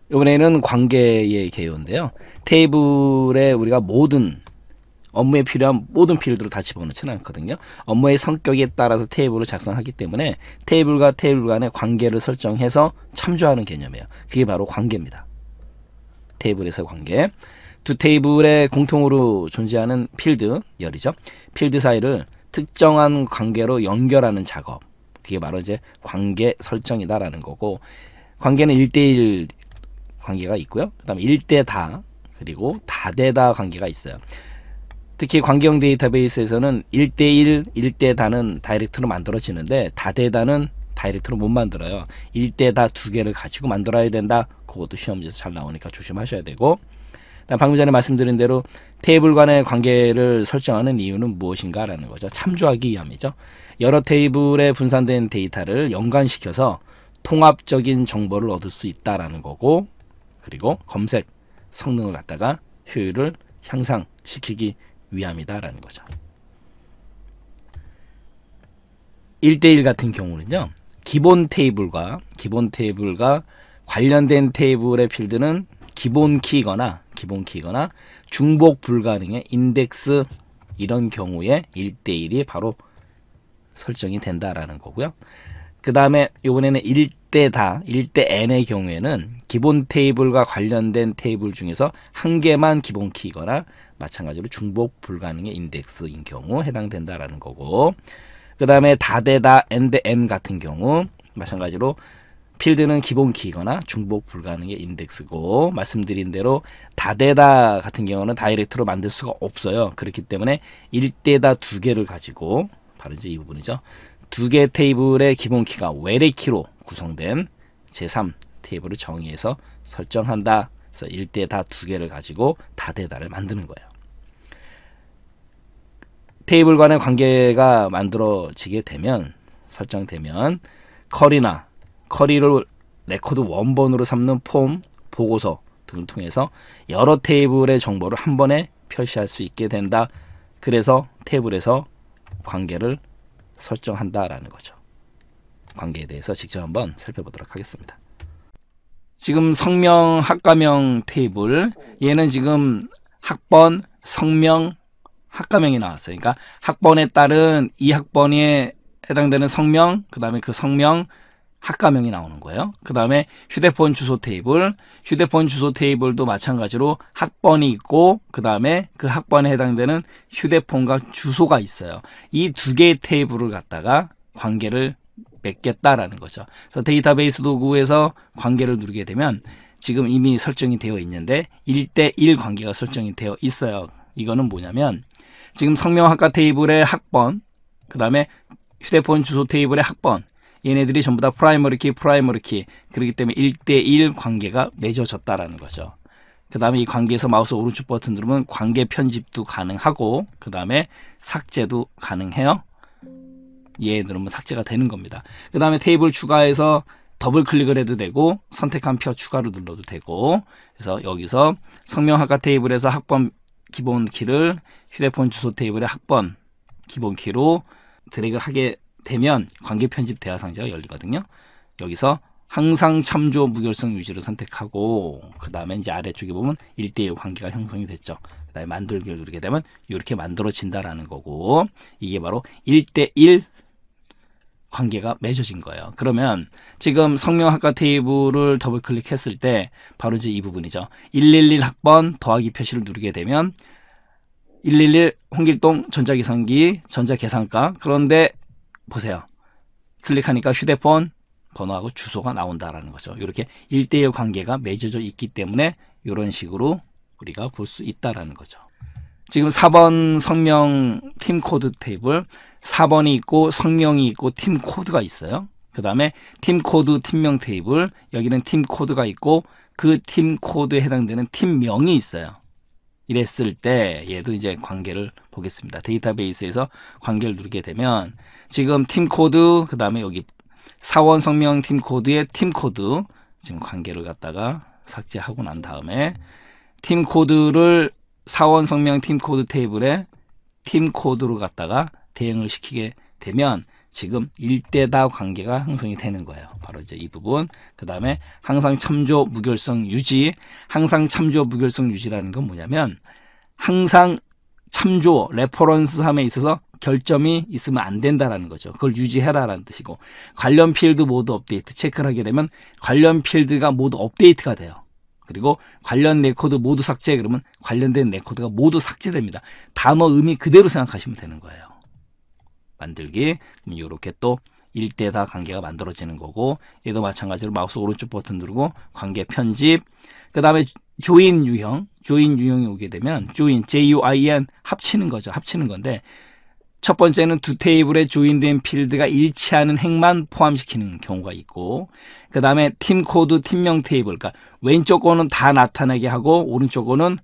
이번에는 관계의 개요인데요. 테이블에 우리가 모든 업무에 필요한 모든 필드를 다 집어넣지는 않거든요. 업무의 성격에 따라서 테이블을 작성하기 때문에 테이블과 테이블 간의 관계를 설정해서 참조하는 개념이에요. 그게 바로 관계입니다. 테이블에서의 관계. 두 테이블에 공통으로 존재하는 필드, 열이죠. 필드 사이를 특정한 관계로 연결하는 작업. 그게 바로 이제 관계 설정이다라는 거고, 관계는 1대1 관계가 있고요. 그 다음에 1대 다, 그리고 다대다 관계가 있어요. 특히 관계형 데이터베이스에서는 1대1, 1대 다는 다이렉트로 만들어지는데 다대다는 다이렉트로 못 만들어요. 1대 다 두 개를 가지고 만들어야 된다. 그것도 시험 문제에서 잘 나오니까 조심하셔야 되고, 방금 전에 말씀드린 대로 테이블 간의 관계를 설정하는 이유는 무엇인가 라는 거죠. 참조하기 위함이죠. 여러 테이블에 분산된 데이터를 연관시켜서 통합적인 정보를 얻을 수 있다라는 거고, 그리고 검색 성능을 갖다가 효율을 향상시키기 위함이다라는 거죠. 1대1 같은 경우는요, 기본 테이블과 관련된 테이블의 필드는 기본 키거나 중복 불가능의 인덱스, 이런 경우에 1대1이 바로 설정이 된다라는 거고요. 그 다음에 이번에는 1대 다, 1대 n의 경우에는 기본 테이블과 관련된 테이블 중에서 한 개만 기본 키거나 마찬가지로 중복 불가능의 인덱스인 경우 해당된다라는 거고, 그 다음에 다대다 n 같은 경우 마찬가지로 필드는 기본 키거나 중복 불가능의 인덱스고, 말씀드린 대로 다대다 같은 경우는 다이렉트로 만들 수가 없어요. 그렇기 때문에 1대다 두 개를 가지고, 바로 이제 이 부분이죠. 두 개 테이블의 기본 키가 외래 키로 구성된 제3 테이블을 정의해서 설정한다. 그래서 1대 다 두 개를 가지고 다대다를 만드는 거예요. 테이블 간의 관계가 만들어지게 되면, 설정되면 커리를 레코드 원본으로 삼는 폼, 보고서 등을 통해서 여러 테이블의 정보를 한 번에 표시할 수 있게 된다. 그래서 테이블에서 관계를 설정한다라는 거죠. 관계에 대해서 직접 한번 살펴보도록 하겠습니다. 지금 성명, 학과명 테이블, 얘는 지금 학번, 성명, 학과명이 나왔어요. 그러니까 학번에 따른 이 학번에 해당되는 성명, 그 다음에 그 성명, 학과명이 나오는 거예요. 그 다음에 휴대폰 주소 테이블도 마찬가지로 학번이 있고, 그 다음에 그 학번에 해당되는 휴대폰과 주소가 있어요. 이 두 개의 테이블을 갖다가 관계를 맺겠다라는 거죠. 그래서 데이터베이스 도구에서 관계를 누르게 되면 지금 이미 설정이 되어 있는데 1대1 관계가 설정이 되어 있어요. 이거는 뭐냐면, 지금 성명 학과 테이블의 학번, 그 다음에 휴대폰 주소 테이블의 학번, 얘네들이 전부 다 프라이머리 키, 그렇기 때문에 1대1 관계가 맺어졌다라는 거죠. 그 다음에 이 관계에서 마우스 오른쪽 버튼 누르면 관계 편집도 가능하고, 그 다음에 삭제도 가능해요. 얘 누르면 삭제가 되는 겁니다. 그 다음에 테이블 추가해서 더블 클릭을 해도 되고, 선택한 표 추가를 눌러도 되고, 그래서 여기서 성명학과 테이블에서 학번 기본 키를 휴대폰 주소 테이블의 학번 기본 키로 드래그 하게 되면 관계 편집 대화 상자가 열리거든요. 여기서 항상 참조 무결성 유지를 선택하고, 그 다음에 이제 아래쪽에 보면 1대1 관계가 형성이 됐죠. 그 다음에 만들기를 누르게 되면 이렇게 만들어진다라는 거고, 이게 바로 1대1 관계가 맺어진 거예요. 그러면 지금 성명학과 테이블을 더블 클릭했을 때 바로 이제 이 부분이죠. 111 학번 더하기 표시를 누르게 되면 111 홍길동 전자계산기 전자계산가, 그런데 보세요. 클릭하니까 휴대폰 번호하고 주소가 나온다라는 거죠. 이렇게 1대1 관계가 맺어져 있기 때문에 이런 식으로 우리가 볼 수 있다라는 거죠. 지금 4번 성명 팀 코드 테이블, 4번이 있고 성명이 있고 팀 코드가 있어요. 그 다음에 팀 코드 팀명 테이블, 여기는 팀 코드가 있고 그 팀 코드에 해당되는 팀명이 있어요. 이랬을 때 얘도 이제 관계를 보겠습니다. 데이터베이스에서 관계를 누르게 되면 지금 팀 코드, 그 다음에 여기 사원 성명 팀 코드의 팀 코드, 지금 관계를 갖다가 삭제하고 난 다음에 팀 코드를 사원 성명 팀 코드 테이블에 팀 코드로 갖다가 대응을 시키게 되면 지금 일대다 관계가 형성이 되는 거예요. 바로 이제 이 부분. 그 다음에 항상 참조 무결성 유지. 항상 참조 무결성 유지라는 건 뭐냐면 항상 참조 레퍼런스함에 있어서 결점이 있으면 안 된다라는 거죠. 그걸 유지해라라는 뜻이고, 관련 필드 모두 업데이트 체크를 하게 되면 관련 필드가 모두 업데이트가 돼요. 그리고 관련 레코드 모두 삭제 그러면 관련된 레코드가 모두 삭제됩니다. 단어 의미 그대로 생각하시면 되는 거예요. 만들기. 그럼 이렇게 또 일대다 관계가 만들어지는 거고, 얘도 마찬가지로 마우스 오른쪽 버튼 누르고 관계 편집. 그 다음에 조인 유형. 조인 유형이 오게 되면 조인, J-U-I-N 합치는 거죠. 합치는 건데, 첫 번째는 두 테이블에 조인된 필드가 일치하는 행만 포함시키는 경우가 있고, 그 다음에 팀 코드, 팀명 테이블, 그러니까 왼쪽 거는 다 나타나게 하고 오른쪽 거는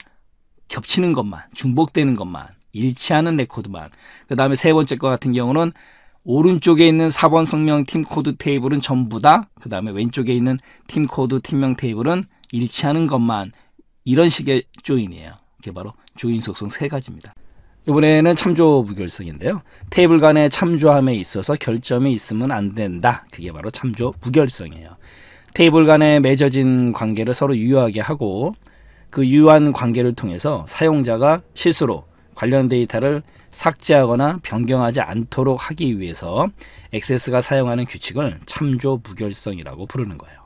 겹치는 것만, 중복되는 것만, 일치하는 레코드만. 그 다음에 세 번째 거 같은 경우는 오른쪽에 있는 4번 성명 팀 코드 테이블은 전부 다, 그 다음에 왼쪽에 있는 팀 코드, 팀명 테이블은 일치하는 것만. 이런 식의 조인이에요. 이게 바로 조인 속성 세 가지입니다. 이번에는 참조 무결성인데요. 테이블 간의 참조함에 있어서 결점이 있으면 안 된다. 그게 바로 참조 무결성이에요. 테이블 간에 맺어진 관계를 서로 유효하게 하고, 그 유효한 관계를 통해서 사용자가 실수로 관련 데이터를 삭제하거나 변경하지 않도록 하기 위해서 액세스가 사용하는 규칙을 참조 무결성이라고 부르는 거예요.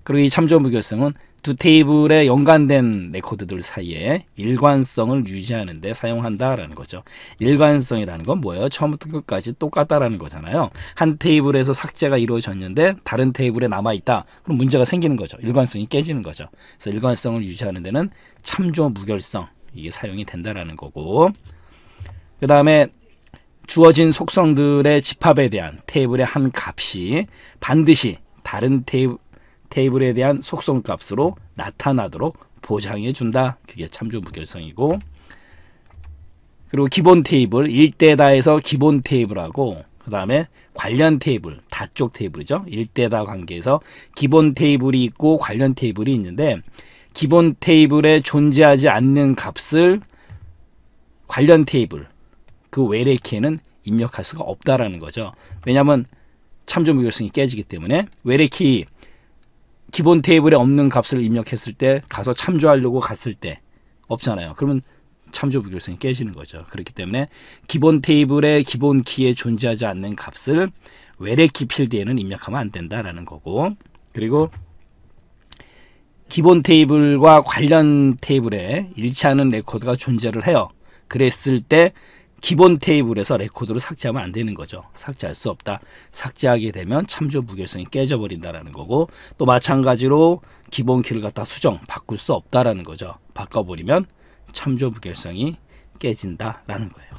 그리고 이 참조 무결성은 두 테이블에 연관된 레코드들 사이에 일관성을 유지하는 데 사용한다라는 거죠. 일관성이라는 건 뭐예요? 처음부터 끝까지 똑같다라는 거잖아요. 한 테이블에서 삭제가 이루어졌는데 다른 테이블에 남아있다. 그럼 문제가 생기는 거죠. 일관성이 깨지는 거죠. 그래서 일관성을 유지하는 데는 참조 무결성, 이게 사용이 된다라는 거고, 그 다음에 주어진 속성들의 집합에 대한 테이블의 한 값이 반드시 다른 테이블에 대한 속성 값으로 나타나도록 보장해 준다. 그게 참조 무결성이고, 그리고 기본 테이블, 일대다에서 기본 테이블하고, 그 다음에 관련 테이블, 다쪽 테이블이죠. 일대다 관계에서 기본 테이블이 있고 관련 테이블이 있는데, 기본 테이블에 존재하지 않는 값을 관련 테이블, 그 외래키에는 입력할 수가 없다라는 거죠. 왜냐하면 참조 무결성이 깨지기 때문에. 외래키 기본 테이블에 없는 값을 입력했을 때 가서 참조하려고 갔을 때 없잖아요. 그러면 참조 무결성이 깨지는 거죠. 그렇기 때문에 기본 테이블의 기본 키에 존재하지 않는 값을 외래키 필드에는 입력하면 안 된다라는 거고, 그리고 기본 테이블과 관련 테이블에 일치하는 레코드가 존재를 해요. 그랬을 때 기본 테이블에서 레코드를 삭제하면 안 되는 거죠. 삭제할 수 없다. 삭제하게 되면 참조 무결성이 깨져버린다라는 거고, 또 마찬가지로 기본 키를 갖다 수정, 바꿀 수 없다라는 거죠. 바꿔버리면 참조 무결성이 깨진다라는 거예요.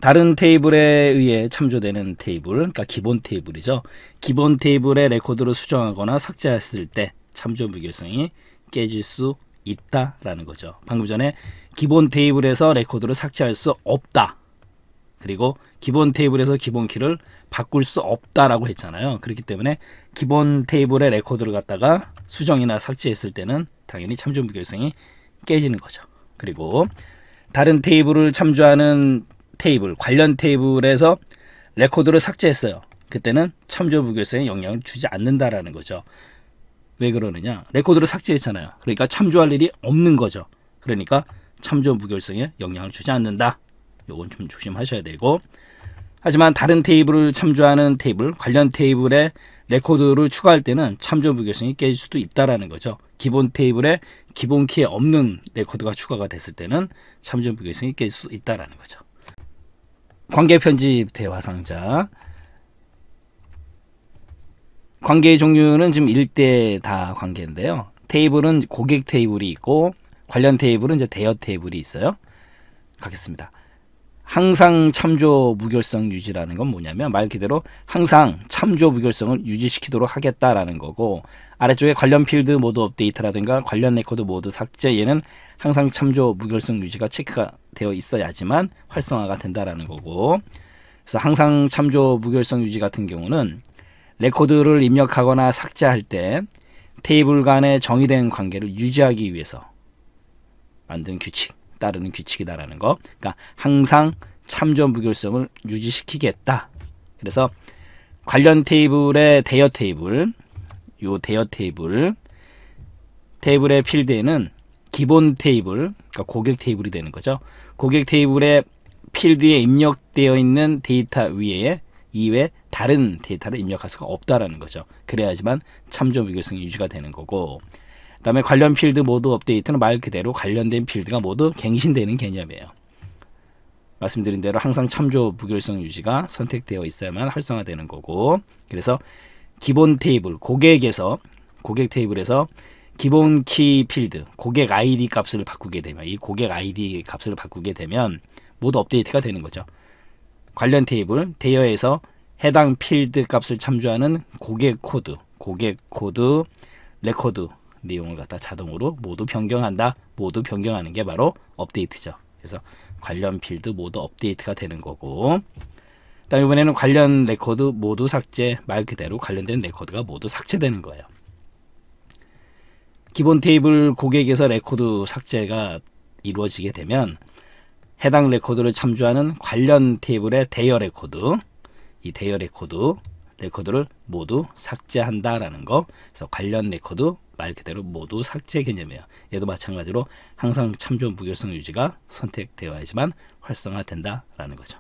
다른 테이블에 의해 참조되는 테이블, 그러니까 기본 테이블이죠. 기본 테이블의 레코드를 수정하거나 삭제했을 때 참조 무결성이 깨질 수 있다라는 거죠. 방금 전에 기본 테이블에서 레코드를 삭제할 수 없다. 그리고 기본 테이블에서 기본 키를 바꿀 수 없다라고 했잖아요. 그렇기 때문에 기본 테이블의 레코드를 갖다가 수정이나 삭제했을 때는 당연히 참조 무결성이 깨지는 거죠. 그리고 다른 테이블을 참조하는 테이블, 관련 테이블에서 레코드를 삭제했어요. 그때는 참조 무결성에 영향을 주지 않는다라는 거죠. 왜 그러느냐? 레코드를 삭제했잖아요. 그러니까 참조할 일이 없는 거죠. 그러니까 참조 무결성에 영향을 주지 않는다. 요건 좀 조심하셔야 되고, 하지만 다른 테이블을 참조하는 테이블, 관련 테이블에 레코드를 추가할 때는 참조 무결성이 깨질 수도 있다라는 거죠. 기본 테이블에 기본 키에 없는 레코드가 추가가 됐을 때는 참조 무결성이 깨질 수 있다라는 거죠. 관계 편집 대화상자. 관계의 종류는 지금 1대 다 관계인데요. 테이블은 고객 테이블이 있고 관련 테이블은 이제 대여 테이블이 있어요. 가겠습니다. 항상 참조 무결성 유지라는 건 뭐냐면 말 그대로 항상 참조 무결성을 유지시키도록 하겠다라는 거고, 아래쪽에 관련 필드 모드 업데이트라든가 관련 레코드 모드 삭제, 얘는 항상 참조 무결성 유지가 체크가 되어 있어야지만 활성화가 된다라는 거고, 그래서 항상 참조 무결성 유지 같은 경우는 레코드를 입력하거나 삭제할 때 테이블 간의 정의된 관계를 유지하기 위해서 만든 규칙, 따르는 규칙이다라는 거. 그러니까 항상 참조 무결성을 유지시키겠다. 그래서 관련 테이블의 대여 테이블, 요 대여 테이블의 필드에는 기본 테이블, 그러니까 고객 테이블이 되는 거죠. 고객 테이블의 필드에 입력되어 있는 데이터 위에 이외에 다른 데이터를 입력할 수가 없다라는 거죠. 그래야지만 참조 무결성이 유지가 되는 거고, 그 다음에 관련 필드 모두 업데이트는 말 그대로 관련된 필드가 모두 갱신되는 개념이에요. 말씀드린 대로 항상 참조 무결성 유지가 선택되어 있어야만 활성화되는 거고, 그래서 기본 테이블, 고객 테이블에서 기본 키 필드, 고객 아이디 값을 바꾸게 되면, 이 고객 아이디 값을 바꾸게 되면 모두 업데이트가 되는 거죠. 관련 테이블, 대여에서 해당 필드 값을 참조하는 고객 코드, 레코드 내용을 갖다 자동으로 모두 변경한다. 모두 변경하는 게 바로 업데이트죠. 그래서 관련 필드 모두 업데이트가 되는 거고, 그다음 이번에는 관련 레코드 모두 삭제, 말 그대로 관련된 레코드가 모두 삭제되는 거예요. 기본 테이블 고객에서 레코드 삭제가 이루어지게 되면 해당 레코드를 참조하는 관련 테이블의 대여 레코드, 이 대여 레코드를 모두 삭제한다라는 거. 그래서 관련 레코드 말 그대로 모두 삭제 개념이에요. 얘도 마찬가지로 항상 참조 무결성 유지가 선택되어야지만 활성화된다라는 거죠.